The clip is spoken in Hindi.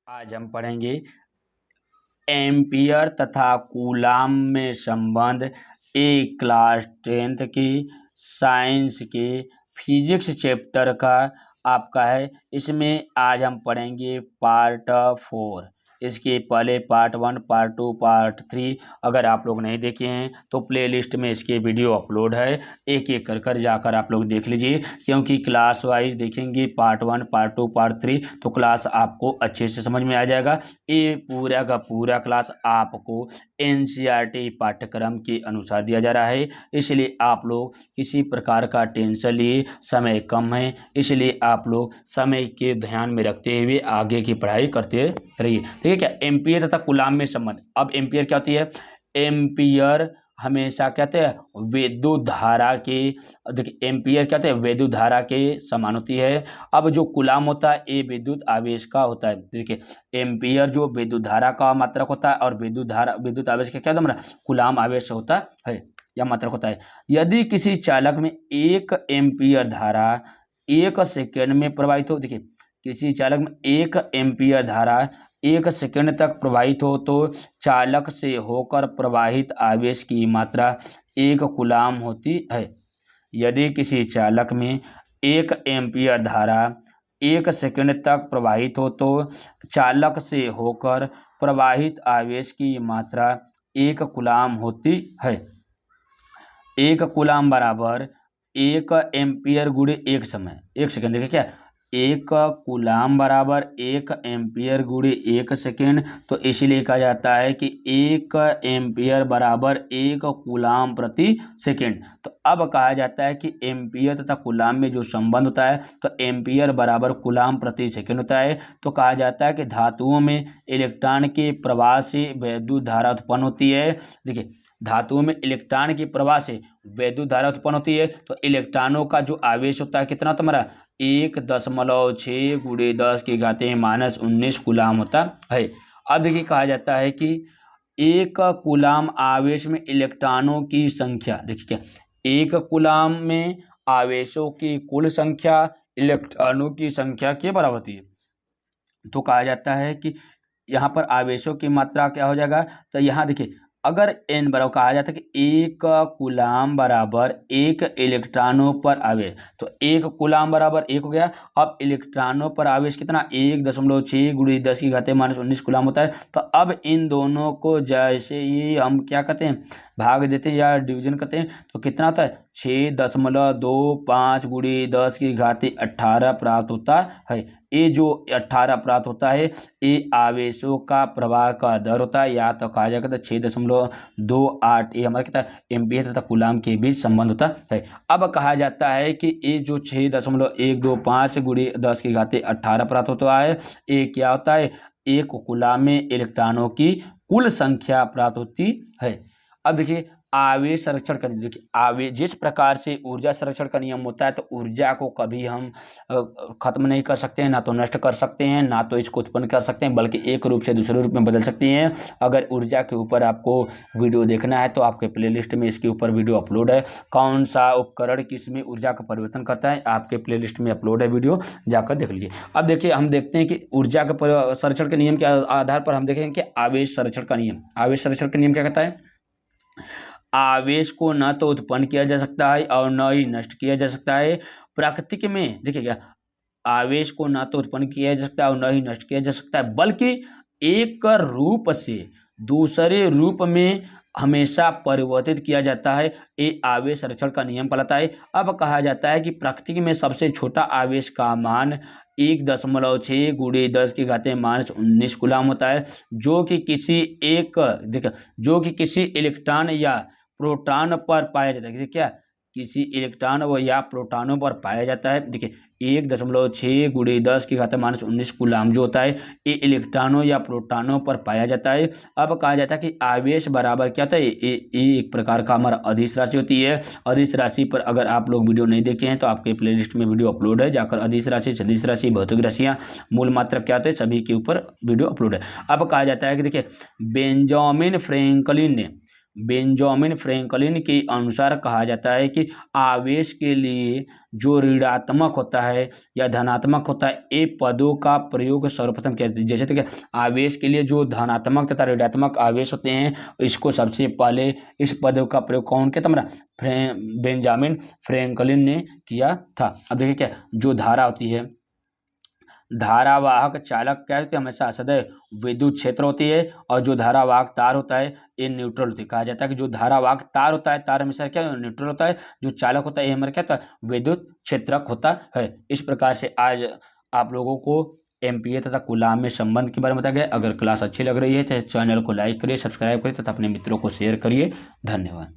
आज हम पढ़ेंगे एम्पियर तथा कूलाम में संबंध क्लास 10th की साइंस के फिजिक्स चैप्टर का आपका है। इसमें आज हम पढ़ेंगे पार्ट 4। इसके पहले पार्ट 1, पार्ट 2, पार्ट 3 अगर आप लोग नहीं देखे हैं तो प्लेलिस्ट में इसके वीडियो अपलोड है। एक एक कर जाकर आप लोग देख लीजिए, क्योंकि क्लास वाइज देखेंगे पार्ट 1, पार्ट 2, पार्ट 3 तो क्लास आपको अच्छे से समझ में आ जाएगा। ये पूरा का पूरा क्लास आपको एनसीईआरटी पाठ्यक्रम के अनुसार दिया जा रहा है, इसलिए आप लोग किसी प्रकार का टेंशन लिए, समय कम है इसलिए आप लोग समय के ध्यान में रखते हुए आगे की पढ़ाई करते रहिए। ठीक है क्या? एम्पियर तथा कूलाम में संबंध। अब एम्पियर क्या होती है? एम्पियर हमेशा कहते हैं विद्युत धारा के, देखिए एम्पियर क्या होते हैं विद्युत धारा के समान होती है। अब जो कूलाम होता है ये विद्युत आवेश का होता है। देखिए एम्पियर जो विद्युत धारा का मात्रक होता है और विद्युत आवेश का क्या होता है? कूलाम आवेश होता है या मात्रक होता है। यदि किसी चालक में 1 एम्पियर धारा 1 सेकेंड में प्रवाहित हो, देखिए किसी चालक में 1 एम्पियर धारा 1 सेकेंड तक प्रवाहित हो तो चालक से होकर प्रवाहित आवेश की मात्रा 1 कूलाम होती है। यदि किसी चालक में 1 एम्पियर धारा 1 सेकेंड तक प्रवाहित हो तो चालक से होकर प्रवाहित आवेश की मात्रा 1 कूलाम होती है। 1 कूलाम बराबर 1 एम्पियर गुणे 1 समय 1 सेकेंड। देखिए क्या 1 कूलाम बराबर 1 एम्पियर गुणे 1 सेकेंड, तो इसीलिए कहा जाता है कि 1 एम्पियर बराबर 1 कूलाम प्रति सेकेंड। तो अब कहा जाता है कि एम्पियर तथा कूलाम में जो संबंध होता है तो एम्पियर बराबर कूलाम प्रति सेकेंड होता है। तो कहा जाता है कि धातुओं में इलेक्ट्रॉन के प्रवाह से विद्युत धारा उत्पन्न होती है। देखिए धातुओं में इलेक्ट्रॉन के प्रवाह से विद्युत धारा उत्पन्न होती है, तो इलेक्ट्रॉनों का जो आवेश होता है कितना तुम्हारा 1.6 गुणे 10 की घाते -19 कूलाम होता है। अब देखिए कहा जाता है कि 1 कूलाम आवेश में इलेक्ट्रॉनों की संख्या, देखिए क्या 1 कूलाम में आवेशों की कुल संख्या इलेक्ट्रॉनों की संख्या के बराबर होती है। तो कहा जाता है कि यहाँ पर आवेशों की मात्रा क्या हो जाएगा, तो यहाँ देखिए अगर n बराबर कहा जाता है कि 1 कूलाम बराबर 1 इलेक्ट्रॉनों पर आवेश, तो 1 कूलाम बराबर 1 हो गया। अब इलेक्ट्रॉनों पर आवेश कितना 1.6 गुणे 10 की घाते -19 कूलाम होता है। तो अब इन दोनों को जैसे ही हम क्या कहते हैं भाग देते हैं या डिवीजन करते हैं तो कितना होता है 6.25 गुणे 10 की घाते 18 प्राप्त होता है। ये जो 18 प्राप्त होता है ये आवेशों का प्रवाह का दर होता है, या तो कहा जाएगा 6.28 ये हमारा कितना एम्पियर तथा कूलाम के बीच संबंध होता है। अब कहा जाता है कि ये जो 6.125 गुणे 10 की घाते 18 प्राप्त होता है ये क्या होता है 1 कूलाम में इलेक्ट्रॉनों की कुल संख्या प्राप्त होती है। अब देखिए आवेश संरक्षण का नियम, देखिए आवेश जिस प्रकार से ऊर्जा संरक्षण का नियम होता है तो ऊर्जा को कभी हम खत्म नहीं कर सकते हैं, ना तो नष्ट कर सकते हैं, ना तो इसको उत्पन्न कर सकते हैं, बल्कि एक रूप से दूसरे रूप में बदल सकते हैं। अगर ऊर्जा के ऊपर आपको वीडियो देखना है तो आपके प्लेलिस्ट में इसके ऊपर वीडियो अपलोड है। कौन सा उपकरण किस में ऊर्जा का परिवर्तन करता है आपके प्लेलिस्ट में अपलोड है, वीडियो जाकर देख लीजिए। अब देखिए हम देखते हैं कि ऊर्जा के संरक्षण के नियम के आधार पर हम देखेंगे कि आवेश संरक्षण का नियम, आवेश संरक्षण का नियम क्या कहता है, आवेश को न तो उत्पन्न किया जा सकता है और न ही नष्ट किया जा सकता है। प्रकृति में देखिए क्या आवेश को न तो उत्पन्न किया जा सकता है और न ही नष्ट किया जा सकता है, बल्कि एक रूप से दूसरे रूप में हमेशा परिवर्तित किया जाता है। ये आवेश संरक्षण का नियम कहलाता है। अब कहा जाता है कि प्रकृति में सबसे छोटा आवेश का मान 1.6 गुणे 10 की घाते -19 कूलाम होता है, जो कि किसी इलेक्ट्रॉन या प्रोटॉन पर पाया जाता है। क्या किसी इलेक्ट्रॉन व या प्रोटॉनों पर पाया जाता है। देखिए 1.6 गुणे 10 की घाते -19 कूलाम जो होता है ये इलेक्ट्रॉनों या प्रोटॉनों पर पाया जाता है। अब कहा जाता है कि आवेश बराबर क्या होता है, ये एक प्रकार का हमारा अदिश राशि होती है। अदिश राशि पर अगर आप लोग वीडियो नहीं देखे हैं तो आपके प्लेलिस्ट में वीडियो अपलोड है, जाकर अदिश राशि, सदिश राशि, भौतिक राशियाँ, मूल मात्रक क्या होते हैं सभी के ऊपर वीडियो अपलोड है। अब कहा जाता है कि देखिए बेंजामिन फ्रैंकलिन ने बेंजामिन फ्रैंकलिन के अनुसार कहा जाता है कि आवेश के लिए जो ऋणात्मक होता है या धनात्मक होता है, ये पदों का प्रयोग सर्वप्रथम किया जाता है। जैसे कि आवेश के लिए जो धनात्मक तथा ऋणात्मक आवेश होते हैं, इसको सबसे पहले इस पदों का प्रयोग कौन किया था हमारा बेंजामिन फ्रैंकलिन ने किया था। अब देखिए क्या, जो धारा होती है, धारावाहक चालक क्या होती है, हमेशा सदैव विद्युत क्षेत्र होती है, और जो धारावाहक तार होता है ये न्यूट्रल होती है। कहा जाता है कि जो धारावाहक तार होता है, तार हमेशा क्या न्यूट्रल होता है, जो चालक होता है ये हमारा क्या होता है, विद्युत क्षेत्रक होता है। इस प्रकार से आज आप लोगों को एम्पीयर तथा कूलाम में संबंध के बारे में बताया गया। अगर क्लास अच्छी लग रही है तो चैनल को लाइक करिए, सब्सक्राइब करिए तथा अपने मित्रों को शेयर करिए। धन्यवाद।